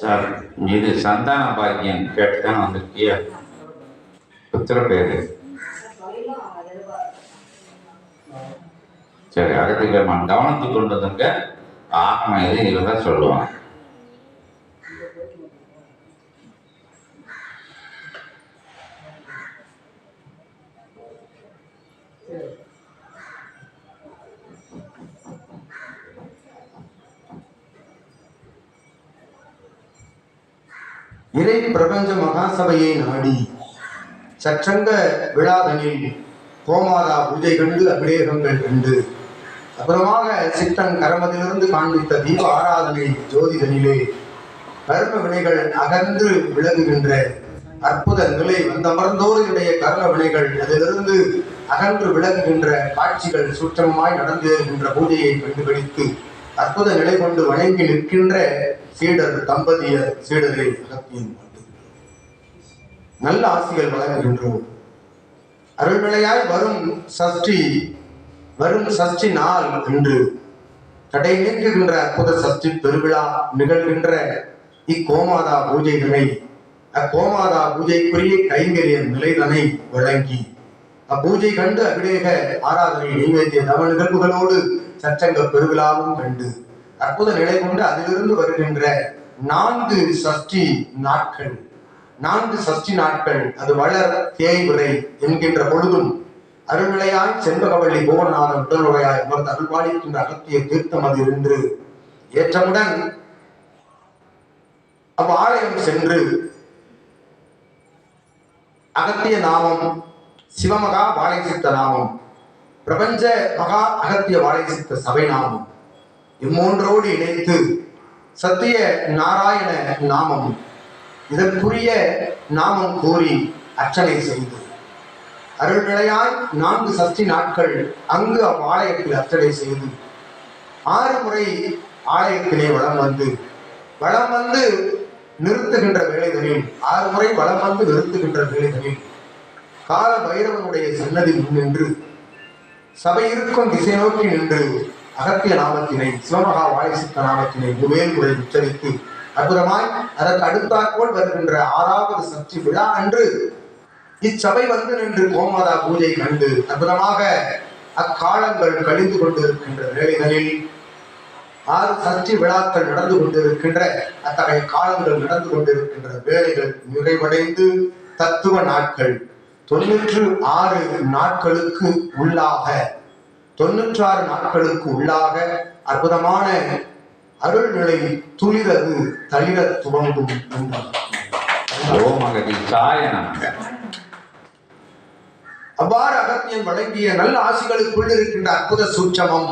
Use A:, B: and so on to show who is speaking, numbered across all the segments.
A: Sir இது சந்தான பாக்கியம் கேட்டுதான் வந்திருக்கிய புத்திர பேரு. சரி, அகத்திகரமான கவனத்துக்கு கொண்டு வந்துங்க. ஆகம இது இதுதான் சொல்லுவாங்க.
B: இறை பிரபஞ்ச மகாசபையை நாடி சற்றங்க விழாதனில் கோமாதா பூஜை கண்டு அபிஷேகங்கள் கண்டு அப்புறமாக சித்தன் கரமத்திலிருந்து காண்பித்த தீப ஆராதனை ஜோதிடனிலே கர்ம வினைகள் அகன்று விலகுகின்ற அற்புத நிலை வந்தமர்ந்தோருடைய கர்ம வினைகள் அதிலிருந்து அகன்று விலகுகின்ற காட்சிகள் சூட்சமாய் நடந்தேறுகின்ற பூஜையை கண்டுபிடித்து அற்புத நிலை கொண்டு வணங்கி நிற்கின்ற சீடர் தம்பதியர் சீடரை அகத்தியம் நல்ல ஆசிகள் வழங்குகின்றோம். அருள்நிலையாய் வரும் சஷ்டி நாள் என்று தடை நீக்குகின்ற அற்புத சஷ்டி பெருவிழா நிகழ்கின்ற இக்கோமாதா பூஜைகளை அக்கோமாதா பூஜைக்குரிய கைங்கரிய நிலைதனை வழங்கி அப்பூஜை கண்டு அபிஷேக ஆராதனை நைவேத்திய தவ நிகழ்வுகளோடு சச்சங்க பெருவிழாவும் கண்டு அற்புத நிலை கொண்டு அதிலிருந்து வருகின்ற 4 சஷ்டி நாட்கள் அது வளர் தேய்விரை என்கின்ற பொழுதும் அருள்நிலையாய் செண்பகவள்ளி புவனநாதன் உடலுரையாய் அமர்ந்து அருள்பாலிக்கின்ற அகத்திய தீர்த்தம் அது என்று ஏற்றமுடன் அவ்வாலயம் சென்று அகத்திய நாமம், சிவமகா வாழை சித்த நாமம், பிரபஞ்ச மகா அகத்திய வாழை சித்த சபை நாமம் இம்மூன்றோடு இணைத்து சத்திய நாராயண நாமம் இதற்குரிய நாமம் கூறி அர்ச்சனை செய்து அருள்நிலையாய் 4 சஷ்டி நாட்கள் அங்கு அவ்வாலயத்தில் அர்ச்சனை செய்து 6 முறை ஆலயத்திலே வலம் வந்து நிறுத்துகின்ற வேளைகளில் 6 முறை வலம் வந்து நிறுத்துகின்ற வேளைகளில் கால பைரவனுடைய சன்னதி முன்னின்று சபை இருக்கும் திசை நோக்கி நின்று அகத்திய நாமத்தினை, சிவமகா வாழை சித்த நாமத்தினை முவேல் முறை உச்சரித்து அற்புதமாய் அதற்கு அடுத்தாற்போல் வருகின்ற 6வது சஷ்டி விழா அன்று இச்சபை வந்து நின்று கோமாதா பூஜை கண்டு அற்புதமாக அக்காலங்கள் கழிந்து கொண்டிருக்கின்ற வேளைகளில் 6 சஷ்டி விழாக்கள் நடந்து கொண்டிருக்கின்ற அத்தகைய காலங்கள் நடந்து கொண்டிருக்கின்ற வேளைகள் நிறைவடைந்து தத்துவ நாட்கள் 96 நாட்களுக்கு உள்ளாக அற்புதமான அருள்நிலை துளிரது தளிர துவங்கும் அவ்வாறு அகத்தியம் வழங்கிய நல்ல ஆசிகளுக்குள் இருக்கின்ற அற்புத சூட்சமம்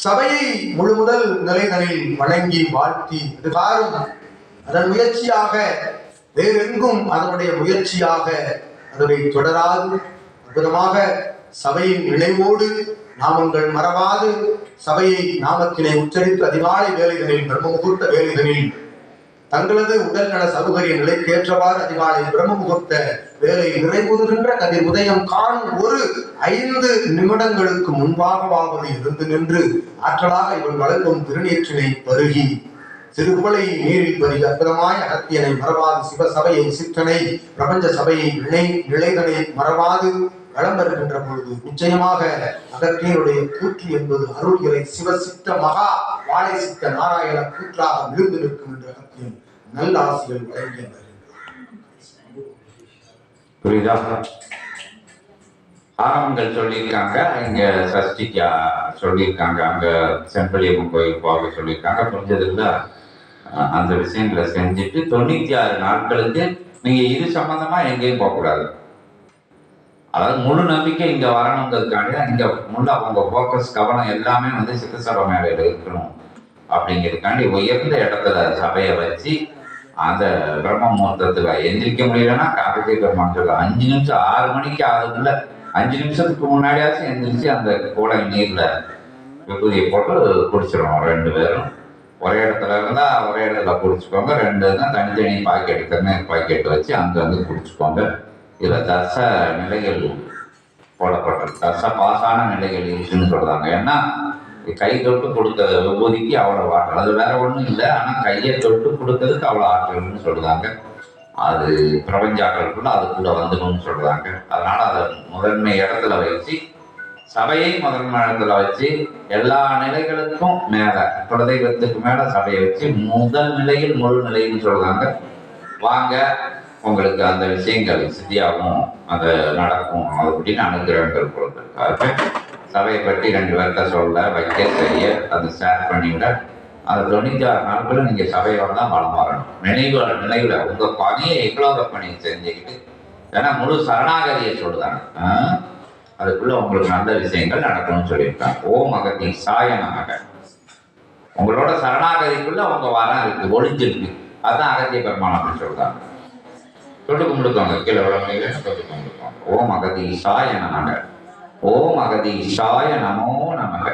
B: சபையை முழு முதல் நிலைகளில் வணங்கி வாழ்த்தி காரும் அதன் முயற்சியாக வேறெங்கும் அதனுடைய முயற்சியாக அதனை தொடராது அற்புதமாக சபையின் நினைவோடு நாமங்கள் மறவாது சபையை நாமத்தினை உச்சரித்து அதிகாலை வேலைகளில் பிரம்ம முகூர்த்த வேலைகளில் தங்களது உடல்நல சௌகரிய நிலைக்கேற்றவாறு அதிகாலை பிரம்ம முகூர்த்த வேலை நிறைவுறுகின்ற கதிர் உதயம் காணும் ஒரு 5 நிமிடங்களுக்கு முன்பாகவாவது இருந்து நின்று ஆற்றலாக இவன் வழங்கும் திருநீற்றினை பருகி திருக்குவளை நீரில் பருகி அற்புதமாய் அகத்தியனை மறவாது சிவசபையை சிற்றனை பிரபஞ்ச சபையை நிலைதனை மறவாது வளம் வருகின்ற பொழுது நிச்சயமாக அகத்தியனுடைய கூற்று என்பது அருள்களை சிவசித்த மகா வாழை சித்த நாராயண கூற்றாக விழுந்து நிற்கும் என்ற அகத்தியன் நல்ல ஆசிகள் வழங்கி
A: புரியுதா? ஆரம்பங்கள் சொல்லியிருக்காங்க, இங்க சஷ்டிக்கா சொல்லியிருக்காங்க, அங்க செம்பலியம்மன் கோயில் போக சொல்லியிருக்காங்க. புரிஞ்சதில்ல அந்த விஷயங்களை செஞ்சுட்டு 96 நாட்களுக்கு நீங்க இது சம்பந்தமா எங்கேயும் போகக்கூடாது. அதாவது முழு நம்பிக்கை இங்க வரணுங்கிறதுக்காண்டி தான் இங்க முள்ள அவங்க போக்கஸ் கவனம் எல்லாமே வந்து சித்தசபை மேல இருக்கணும் அப்படிங்கிறதுக்காண்டி உயர்ந்த இடத்துல சபையை வச்சு அந்த பிரம்ம முகூர்த்தத்துல எந்திரிக்க முடியலன்னா கார்த்திகை பெருமான் சொல்ல 5 நிமிஷம் 6 மணிக்கு ஆகுதுல்ல 5 நிமிஷத்துக்கு முன்னாடியாச்சும் எந்திரிச்சு அந்த கோடை நீர்ல விபூதியை போட்டு குடிச்சிடணும். 2 பேரும் ஒரே இடத்துல இருந்தா ஒரே இடத்துல குடிச்சுக்கோங்க, 2 தான் தனித்தனி பாக்கெட் தண்ணீர் பாக்கெட் வச்சு அங்க வந்து குடிச்சுக்கோங்க. இதுல தச நிலைகள் உண்டு. போடப்பட்டது. பாசான நிலைகள் இருக்குன்னு சொல்றாங்க. ஏன்னா கை தொட்டு கொடுக்கறது விபூதிக்கு அவ்வளவு ஆற்றல், அது வேற ஒண்ணும் இல்லை. ஆனா கையை தொட்டு கொடுக்கறதுக்கு அவ்வளவு ஆற்றல்னு சொல்றாங்க. அது பிரபஞ்ச ஆற்றலுக்குள்ள அதுக்குள்ள வந்துடும் சொல்றாங்க. அதனால அதை முதன்மை இடத்துல வச்சு, சபையை முதன்மை இடத்துல வச்சு, எல்லா நிலைகளுக்கும் மேல குலதெய்வத்துக்கு மேல சபையை வச்சு முதல் நிலையில் முழு நிலைன்னு சொல்றாங்க. வாங்க, உங்களுக்கு அந்த விஷயங்கள் சித்தியாகும், அது நடக்கும், அது அப்படின்னு அனுகிரகங்கள் கொடுத்துருக்காரு. சபையை பற்றி 2 பேர்த்த சொல்ல வைக்க செய்ய அதை ஷேர் பண்ணிவிட, அந்த 96 நாட்களும் நீங்க சபையோட தான் வளம் வரணும். நினைவுல உங்க பணியை எக்லோக பணியை செஞ்சுக்கிட்டு, ஏன்னா முழு சரணாகதியை சொல்லுதாங்க. அதுக்குள்ள உங்களுக்கு நல்ல விஷயங்கள் நடக்கணும்னு சொல்லியிருக்காங்க. ஓம் அகத்தி சாயனமாக உங்களோட சரணாகதிக்குள்ள உங்க வரம் இருக்கு, ஒளிஞ்சிருக்கு. அதுதான் அகத்திய பெருமான் அப்படின்னு சொல்றாங்க. தொட்டு கும்பிடுக்கோங்க, கீழே விளம்பரம் தொட்டு கும்பிடுக்கோங்க. ஓம் அகதி சாய நமக, ஓம் அகதி சாய நமோ நமக.